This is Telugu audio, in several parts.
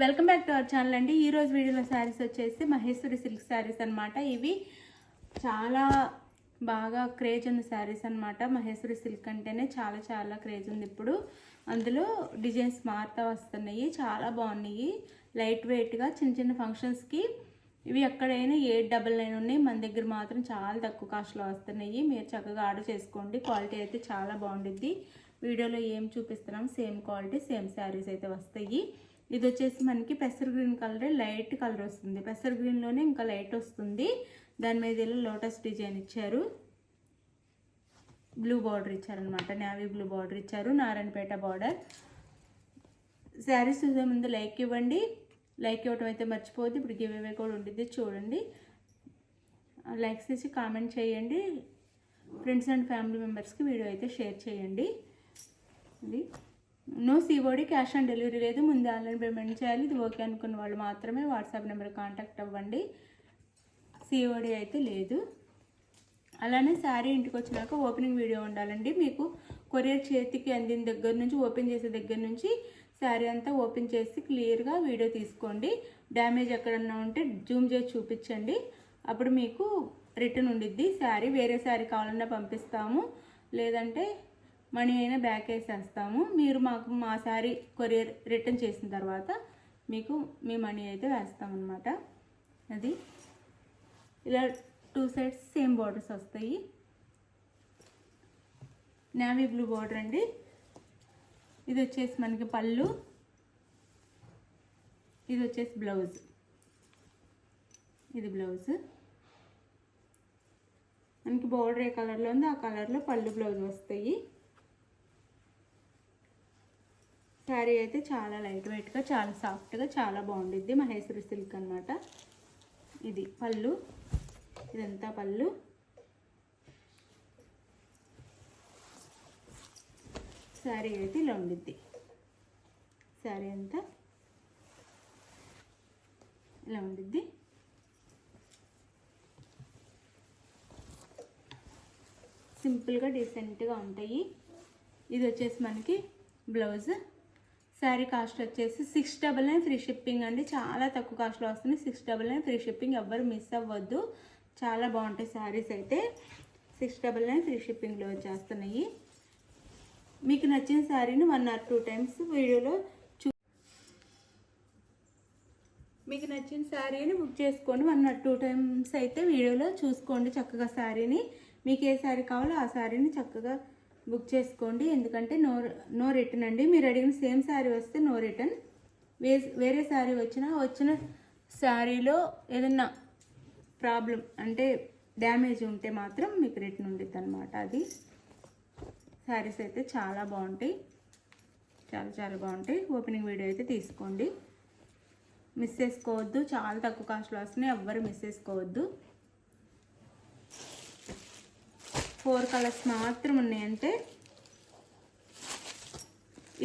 Welcome back to our channel అండి. ఈరోజు వీడియోలో శారీస్ వచ్చేసి మహేశ్వరి సిల్క్ శారీస్ అనమాట. ఇవి చాలా బాగా క్రేజ్ ఉన్న శారీస్ అనమాట. మహేశ్వరి సిల్క్ అంటేనే చాలా క్రేజ్ ఉంది ఇప్పుడు. అందులో డిజైన్స్ మారుతూ వస్తున్నాయి, చాలా బాగున్నాయి. లైట్ వెయిట్గా చిన్న ఫంక్షన్స్కి ఇవి ఎక్కడైనా 899 ఉన్నాయి. మన దగ్గర మాత్రం చాలా తక్కువ కాస్ట్లో వస్తున్నాయి. మీరు చక్కగా ఆర్డర్ చేసుకోండి. క్వాలిటీ అయితే చాలా బాగుంటుంది. వీడియోలో ఏం చూపిస్తున్నాం సేమ్ క్వాలిటీ సేమ్ శారీస్ అయితే వస్తాయి. ఇది వచ్చేసి మనకి పెసర్ గ్రీన్ కలర్, లైట్ కలర్ వస్తుంది. పెసర్ గ్రీన్లోనే ఇంకా లైట్ వస్తుంది. దాని మీద ఇలా లోటస్ డిజైన్ ఇచ్చారు, బ్లూ బార్డర్ ఇచ్చారనమాట. నేవీ బ్లూ బార్డర్ ఇచ్చారు, నారాయణపేట బార్డర్. శారీస్ చూసే ముందు లైక్ ఇవ్వండి. లైక్ ఇవ్వడం అయితే మర్చిపోవద్దు. ఇప్పుడు గివ్ అవే కూడా ఉంటుంది, చూడండి. లైక్స్ చేసి కామెంట్ చేయండి. ఫ్రెండ్స్ అండ్ ఫ్యామిలీ మెంబర్స్కి వీడియో అయితే షేర్ చేయండి. ఇది no COD, cash on delivery లేదు. ముందు ఆన్లైన్ పేమెంట్ చేయాలి. ఇది ఓకే అనుకున్న వాళ్ళు మాత్రమే వాట్సాప్ నెంబర్ కాంటాక్ట్ అవ్వండి. సిఓడి అయితే లేదు. అలానే శారీ ఇంటికి వచ్చినాక ఓపెనింగ్ వీడియో ఉండాలండి. మీకు కొరియర్ చేతికి అందిన దగ్గర నుంచి, ఓపెన్ చేసే దగ్గర నుంచి శారీ అంతా ఓపెన్ చేసి క్లియర్గా వీడియో తీసుకోండి. డ్యామేజ్ ఎక్కడన్నా ఉంటే జూమ్ చేసి చూపించండి. అప్పుడు మీకు రిటర్న్ ఉండిద్ది. శారీ వేరే శారీ కావాలన్నా పంపిస్తాము, లేదంటే మనీ అయినా బ్యాక్ వేసేస్తాము. మీరు మాకు మా శారీ కొరియర్ రిటర్న్ చేసిన తర్వాత మీకు మీ మనీ అయితే వేస్తామన్నమాట. అది ఇలా 2 సైడ్స్ సేమ్ బార్డర్స్ వస్తాయి. నేవీ బ్లూ బార్డర్ అండి. ఇది వచ్చేసి మనకి పళ్ళు, ఇది వచ్చేసి బ్లౌజ్. ఇది బ్లౌజ్ మనకి బార్డర్ ఏ కలర్లో ఉందో ఆ కలర్లో పళ్ళు బ్లౌజ్ వస్తాయి. శారీ అయితే చాలా లైట్ వెయిట్గా, చాలా సాఫ్ట్గా, చాలా బాగుండిద్ది. మహేశ్వరి సిల్క్ అనమాట. ఇది పళ్ళు, ఇదంతా పళ్ళు. శారీ అయితే ఇలా ఉండిద్ది. శారీ అంతా ఇలా ఉండిద్ది. సింపుల్గా డీసెంట్గా ఉంటాయి. ఇది వచ్చేసి మనకి బ్లౌజ్. శారీ కాస్ట్ వచ్చేసి 699 ఫ్రీ షిప్పింగ్ అండి. చాలా తక్కువ కాస్ట్లో వస్తుంది. 699 ఫ్రీ షిప్పింగ్. ఎవ్వరు మిస్ అవ్వద్దు. చాలా బాగుంటాయి శారీస్ అయితే. 699 ఫ్రీ షిప్పింగ్లో వచ్చేస్తున్నాయి. మీకు నచ్చిన శారీని 1 or 2 టైమ్స్ వీడియోలో మీకు నచ్చిన శారీని బుక్ చేసుకోండి. 1 or 2 టైమ్స్ అయితే వీడియోలో చూసుకోండి చక్కగా శారీని. మీకు ఏ శారీ కావాలో ఆ శారీని చక్కగా బుక్ చేసుకోండి. ఎందుకంటే నో రిటర్న్ అండి. మీరు అడిగిన సేమ్ శారీ వస్తే నో రిటర్న్. వేరే శారీ వచ్చిన శారీలో ఏదన్నా ప్రాబ్లం అంటే డ్యామేజ్ ఉంటే మాత్రం మీకు రిటర్న్ ఉండిద్ది అనమాట. అది శారీస్ అయితే చాలా బాగుంటాయి, చాలా బాగుంటాయి. ఓపెనింగ్ వీడియో అయితే తీసుకోండి, మిస్ చేసుకోవద్దు. చాలా తక్కువ కాస్ట్లో వస్తున్నాయి, ఎవ్వరు మిస్ చేసుకోవద్దు. 4 కలర్స్ మాత్రం ఉన్నాయంటే.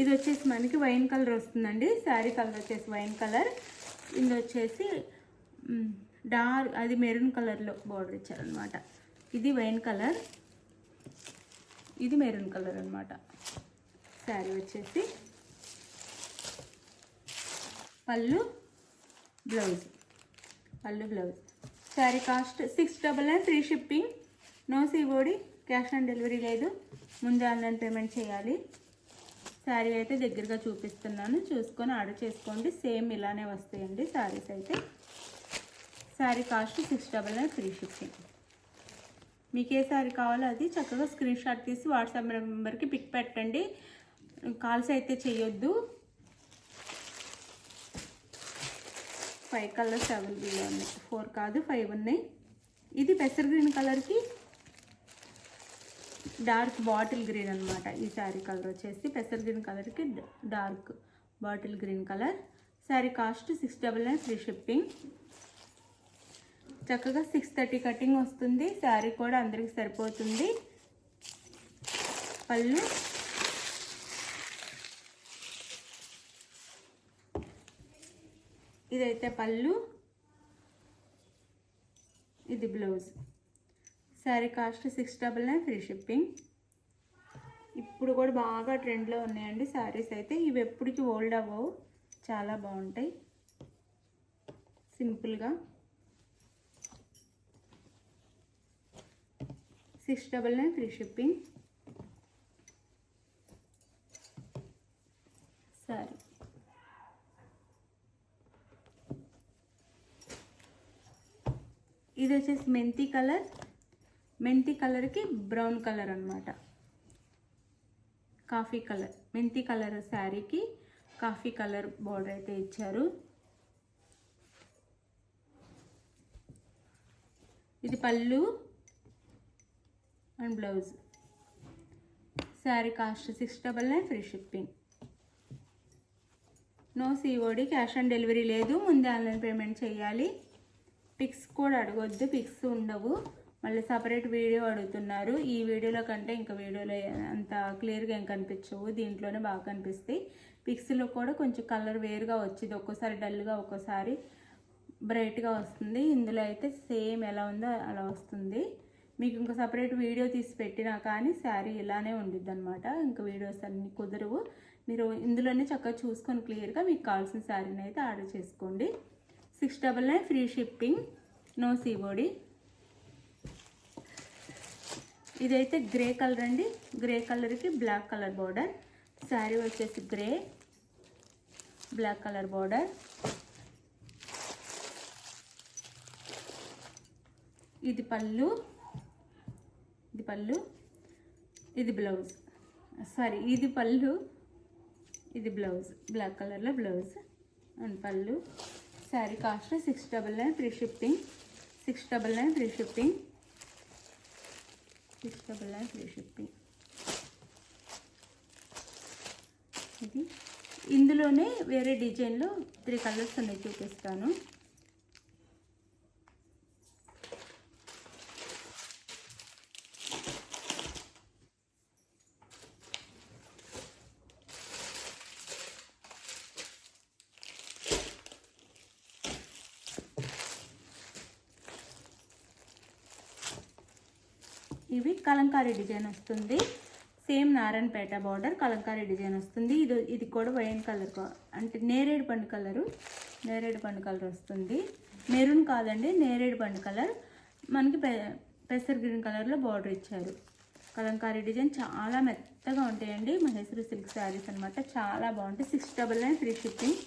ఇది వచ్చేసి మనకి వైన్ కలర్ వస్తుందండి. శారీ కలర్ వచ్చేసి వైన్ కలర్. ఇది వచ్చేసి డార్క్, అది మెరూన్ కలర్లో బార్డర్ ఇచ్చారనమాట. ఇది వైన్ కలర్, ఇది మెరూన్ కలర్ అనమాట. శారీ వచ్చేసి పళ్ళు blouse. Sari cost 699 free shipping. No COD, cash on delivery లేదు. ముందు ఆన్లైన్ పేమెంట్ చేయాలి. శారీ అయితే దగ్గరగా చూపిస్తున్నాను, చూసుకొని ఆర్డర్ చేసుకోండి. సేమ్ ఇలానే వస్తాయండి శారీస్ అయితే. Sari cost 699 free shipping. మీకు ఏ శారీ కావాలో అది చక్కగా స్క్రీన్ షాట్ తీసి వాట్సాప్ నెంబర్కి పిక్ పెట్టండి. కాల్స్ అయితే చేయొద్దు. 5 కలర్స్ అవైలబుల్గా ఉన్నాయి. 4 కాదు 5 ఉన్నాయి. ఇది పెసర్ గ్రీన్ కలర్కి డార్క్ బాటిల్ గ్రీన్ అనమాట. ఈ శారీ కలర్ వచ్చేసి పెసర్ గ్రీన్ కలర్కి dark bottle green colour. Sari cost 699 free shipping. చక్కగా 630 కటింగ్ వస్తుంది. శారీ కూడా అందరికి సరిపోతుంది. పళ్ళు, ఇదైతే పళ్ళు, ఇది blouse. Sari cost 699 free shipping. ఇప్పుడు కూడా బాగా ట్రెండ్లో ఉన్నాయండి శారీస్ అయితే. ఇవి ఎప్పటికీ ఓల్డ్ అవ్వవు, చాలా బాగుంటాయి. సింపుల్గా 699 ఫ్రీ షిప్పింగ్. సారీ ఇది వచ్చేసి మెంతి కలర్కి బ్రౌన్ కలర్ అనమాట. కాఫీ కలర్, మెంతి కలర్ శారీకి కాఫీ కలర్ బార్డర్ అయితే ఇచ్చారు. ఇది పళ్ళు and blouse. Sari cost 699 free shipping. No COD, cash on delivery లేదు, ముందే ఆన్లైన్ పేమెంట్ చేయాలి. పిక్స్ కూడా అడగొద్దు, పిక్స్ ఉండవు. మళ్ళీ సపరేట్ వీడియో అడుగుతున్నారు. ఈ వీడియోలో కంటే ఇంకా వీడియోలో అంత క్లియర్గా ఏం కనిపించవు, దీంట్లోనే బాగా కనిపిస్తాయి. పిక్స్లో కూడా కొంచెం కలర్ వేరుగా వచ్చింది, ఒక్కోసారి డల్గా ఒక్కోసారి బ్రైట్గా వస్తుంది. ఇందులో అయితే సేమ్ ఎలా ఉందో అలా వస్తుంది. మీకు ఇంకా సపరేట్ వీడియో తీసి పెట్టినా కానీ శారీ ఇలానే ఉండిద్ది అనమాట. ఇంకా వీడియోస్ అన్నీ కుదరవు. మీరు ఇందులోనే చక్కగా చూసుకొని క్లియర్గా మీకు కావాల్సిన శారీని అయితే ఆర్డర్ చేసుకోండి. 699 ఫ్రీ షిప్పింగ్, నో COD. ఇదైతే గ్రే కలర్ అండి. గ్రే కలర్కి బ్లాక్ కలర్ బార్డర్. శారీ వచ్చేసి గ్రే, బ్లాక్ కలర్ బార్డర్. ఇది పళ్ళు, ఇది బ్లౌజ్. సారీ ఇది పళ్ళు, ఇది బ్లౌజ్. బ్లాక్ కలర్లో బ్లౌజ్ అండ్ పళ్ళు. Sari cost 699 free shipping. 699 free shipping. 699 free shipping. ఇది ఇందులోనే వేరే డిజైన్లో 3 కలర్స్ ఉన్నాయి, చూపిస్తాను. ఇవి కలంకారీ డిజైన్ వస్తుంది. Same Narayanpet border Kalamkari design వస్తుంది. ఇది కూడా వైన్ కలర్, అంటే నేరేడు పండు కలర్ వస్తుంది. మెరూన్ కాదండి, నేరేడు పండు కలర్. మనకి పెసర్ గ్రీన్ కలర్లో బార్డర్ ఇచ్చారు. కలంకారీ డిజైన్ చాలా మెత్తగా ఉంటాయండి. మహేశ్వరి సిల్క్ శారీస్ అనమాట, చాలా బాగుంటాయి. 699 ఫ్రీ షిప్పింగ్.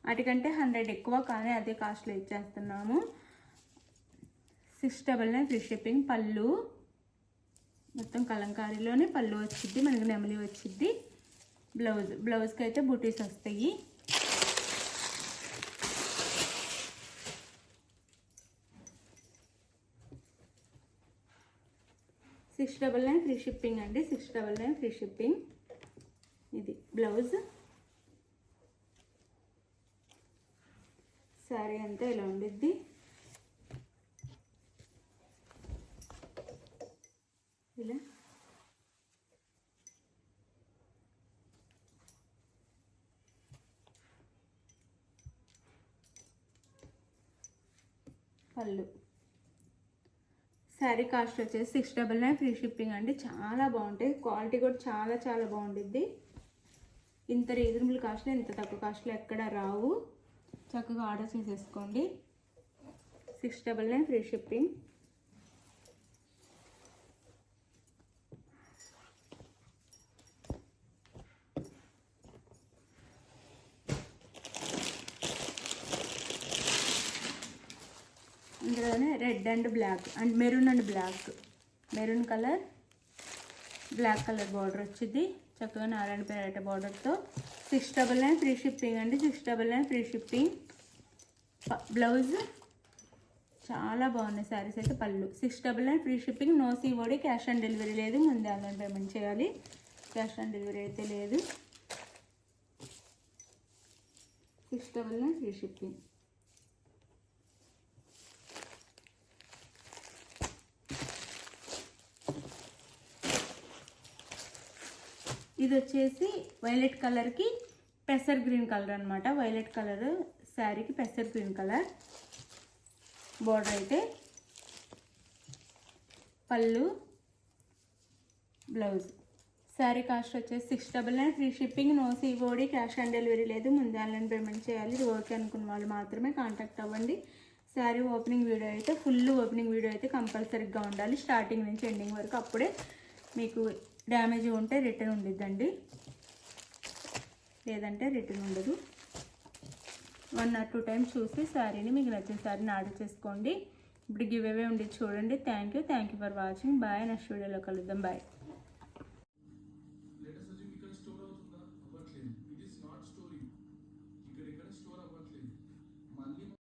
వాటికంటే 100 ఎక్కువ, కానీ అదే కాస్ట్లో ఇచ్చేస్తున్నాము. 699 ఫ్రీ షిప్పింగ్. పళ్ళు మొత్తం కలంకారీలోనే పళ్ళు వచ్చిద్ది, మనకి నెమలి వచ్చిద్ది. బ్లౌజ్కి అయితే బూటీస్ వస్తాయి. $699 ఫ్రీ షిప్పింగ్ అండి. 699 ఫ్రీ షిప్పింగ్. ఇది బ్లౌజ్. శారీ అంతా ఇలా ఉండిద్ది. ఇలా పళ్ళు. శారీ కాస్ట్ వచ్చేసి 699 ఫ్రీ షిప్పింగ్ అండి. చాలా బాగుంటాయి, క్వాలిటీ కూడా చాలా చాలా బాగుంటుంది. ఇంత రీజనబుల్ కాస్ట్లో, ఇంత తక్కువ కాస్ట్లో ఎక్కడ రావు. చక్కగా ఆర్డర్ చేసేసుకోండి. 699 ఫ్రీ షిప్పింగ్. ఇందులోనే red and black and maroon and black, maroon colour black colour border వచ్చింది. చక్కగా నారాయణపేట బార్డర్తో. 699 ఫ్రీ షిప్పింగ్ అండి. 699 ఫ్రీ షిప్పింగ్. బ్లౌజ్ చాలా బాగున్నాయి శారీస్ అయితే. పళ్ళు 699 free shipping. No COD, cash on delivery లేదు, ముందే ఆన్లైన్ పేమెంట్ చేయాలి. క్యాష్ ఆన్ డెలివరీ అయితే లేదు. 699 ఫ్రీ షిప్పింగ్. ఇది వచ్చేసి వైలెట్ కలర్కి పెసర్ గ్రీన్ కలర్ అనమాట. వైలెట్ కలర్ శారీకి పెసర్ గ్రీన్ కలర్ బార్డర్ అయితే. పళ్ళు, బ్లౌజ్. శారీ కాస్ట్ వచ్చేసి 699 free shipping. No COD, cash on delivery లేదు, ముందు ఆన్లైన్ పేమెంట్ చేయాలి. ఇది ఓకే అనుకున్న వాళ్ళు మాత్రమే కాంటాక్ట్ అవ్వండి. శారీ ఓపెనింగ్ వీడియో అయితే ఫుల్ ఓపెనింగ్ వీడియో అయితే కంపల్సరీగా ఉండాలి, స్టార్టింగ్ నుంచి ఎండింగ్ వరకు. అప్పుడే మీకు డ్యామేజ్ ఉంటే రిటర్న్ ఉండిద్దండి, లేదంటే రిటర్న్ ఉండదు. 1 or 2 టైమ్స్ చూసి శారీని మీకు నచ్చిన శారీని ఆర్డర్ చేసుకోండి. ఇప్పుడు గివ్ అవే ఉండి చూడండి. Thank you for watching. Bye. Next వీడియోలో కలుద్దాం. బాయ్.